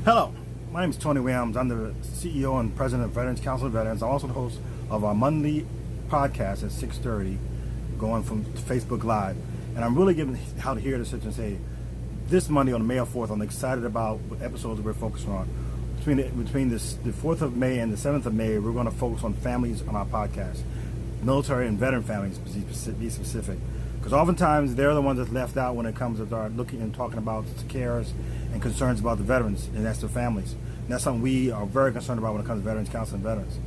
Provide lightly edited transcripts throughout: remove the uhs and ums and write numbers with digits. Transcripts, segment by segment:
Hello, my name is Tony Williams. I'm the CEO and President of Veterans Council of Veterans. I'm also the host of our monthly podcast at 6:30, going from Facebook Live. And I'm really giving how to hear to sit and say, this Monday on May 4th, I'm excited about what episodes we're focusing on. Between the 4th of May and the 7th of May, we're going to focus on families on our podcast. Military and veteran families, to be specific. Because oftentimes they're the ones that's left out when it comes to our looking and talking about cares and concerns about the veterans, and that's their families. And that's something we are very concerned about when it comes to Veterans Council and Veterans.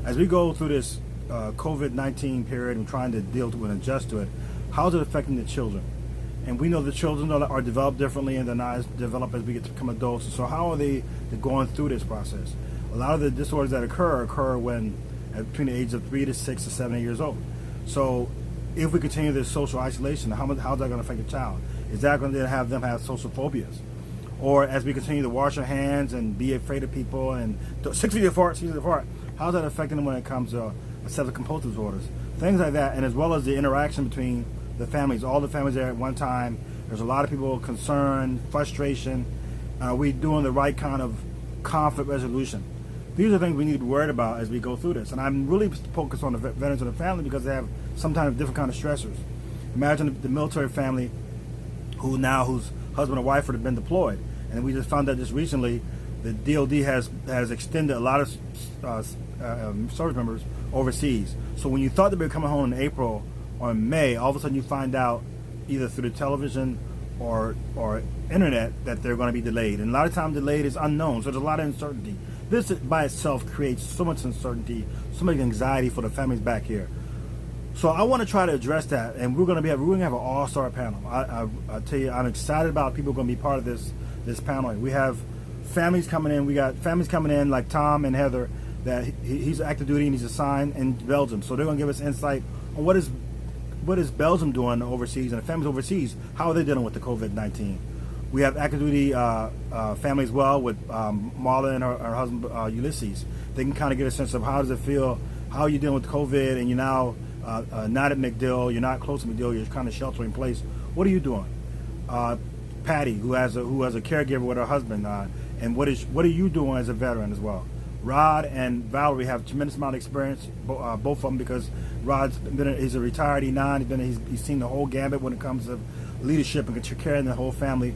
As we go through this COVID-19 period and trying to deal with and adjust to it, how is it affecting the children? And we know the children are developed differently and they're not as developed as we get to become adults. So how are they going through this process? A lot of the disorders that occur when between the ages of 3 to 6 to 7 years old. So if we continue this social isolation, how's that going to affect a child? Is that going to have them have social phobias? Or as we continue to wash our hands and be afraid of people and 6 feet apart, how's that affecting them when it comes to obsessive compulsive disorders? Things like that, and as well as the interaction between the families, all the families there at one time. There's a lot of people concerned, frustration. Are we doing the right kind of conflict resolution? These are things we need to be worried about as we go through this. And I'm really focused on the veterans and the family because they have sometimes different kind of stressors. Imagine the military family whose husband or wife have been deployed. And we just found out just recently the DOD has extended a lot of service members overseas. So when you thought they were coming home in April or in May, all of a sudden you find out either through the television or internet that they're going to be delayed. And a lot of times delayed is unknown, so there's a lot of uncertainty. This by itself creates so much uncertainty, so much anxiety for the families back here. So I want to try to address that, and we're going to have an all-star panel. I tell you, I'm excited about people going to be part of this panel. We have families coming in. We got families coming in like Tom and Heather that he's active duty and he's assigned in Belgium. So they're going to give us insight on what is Belgium doing overseas and the families overseas. How are they dealing with the COVID-19? We have active duty family as well with Marla and her husband Ulysses. They can kind of get a sense of how does it feel, how are you dealing with COVID, and you're now not at McDill, you're not close to McDill, you're kind of sheltering in place. What are you doing? Patty, who has a caregiver with her husband, and what are you doing as a veteran as well? Rod and Valerie have a tremendous amount of experience, both of them, because he's a retired E9. He's seen the whole gambit when it comes to leadership and caring the whole family.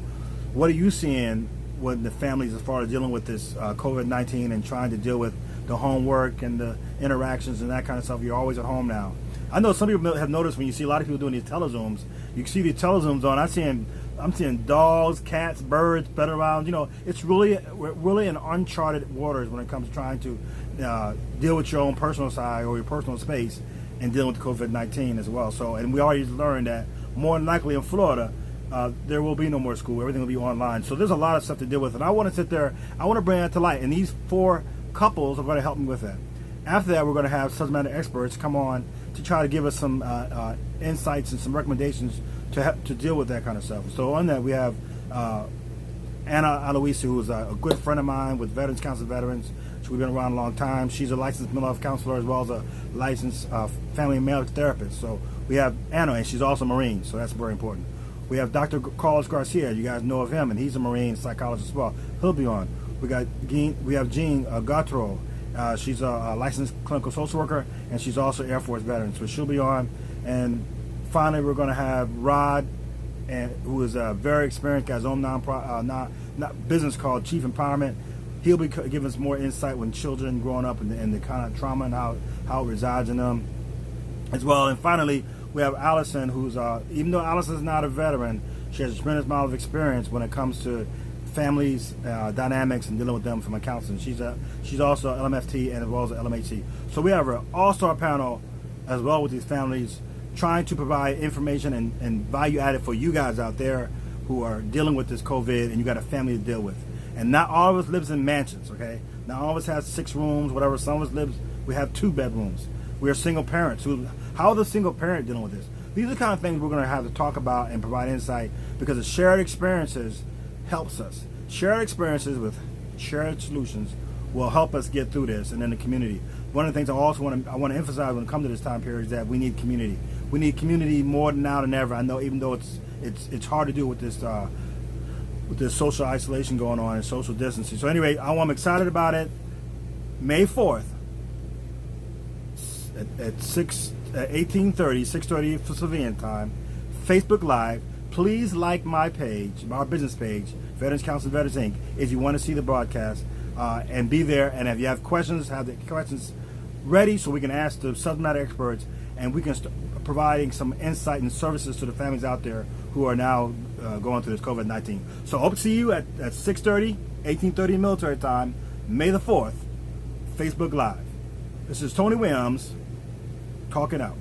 What are you seeing with the families as far as dealing with this COVID-19 and trying to deal with the homework and the interactions and that kind of stuff? You're always at home now. I know some people have noticed when you see a lot of people doing these telezooms, you see these telezooms on. I'm seeing dogs, cats, birds spread around. You know, we're really in uncharted waters when it comes to trying to deal with your own personal side or your personal space and dealing with COVID-19 as well. So, and we already learned that more than likely in Florida, there will be no more school. Everything will be online. So there's a lot of stuff to deal with. And I want to sit there. I want to bring that to light. And these 4 couples are going to help me with that. After that, we're going to have subject matter experts come on to try to give us some insights and some recommendations to deal with that kind of stuff. So on that, we have Anna Aloisi, who is a good friend of mine with Veterans Council of Veterans. So we've been around a long time. She's a licensed mental health counselor as well as a licensed family and marriage therapist. So we have Anna, and she's also a Marine, so that's very important. We have Dr. Carlos Garcia. You guys know of him, and he's a Marine psychologist as well. He'll be on. We have Jean Gautreaux. She's a licensed clinical social worker, and she's also Air Force veteran, so she'll be on. And finally, we're going to have Rod, who is a very experienced guy, his own business called Chief Empowerment. He'll be giving us more insight when children growing up and the kind of trauma and how it resides in them as well. And finally, we have Allison, who's even though Allison's not a veteran, she has a tremendous amount of experience when it comes to families, dynamics, and dealing with them from a counseling. She's also LMFT and as well as LMHT. So we have an all-star panel as well with these families, trying to provide information and value added for you guys out there who are dealing with this COVID and you got a family to deal with. And not all of us lives in mansions, okay? Not all of us has 6 rooms, whatever. Some of us we have 2 bedrooms. We are single parents. How is a single parent dealing with this? These are the kind of things we're going to have to talk about and provide insight, because the shared experiences helps us. Shared experiences with shared solutions will help us get through this and in the community. One of the things I want to emphasize when it comes to this time period is that we need community. We need community more now than ever. I know, even though it's hard to do with this with this social isolation going on and social distancing. So anyway, I'm excited about it. May 4th at 6:30 for civilian time, Facebook Live. Please like my page, our business page, Veterans Council Veterans Inc., if you want to see the broadcast and be there. And if you have questions, have the questions ready so we can ask the subject matter experts and we can start providing some insight and services to the families out there who are now going through this COVID-19. So hope to see you at 6:30, 18:30 military time, May the 4th, Facebook Live. This is Tony Williams talking out.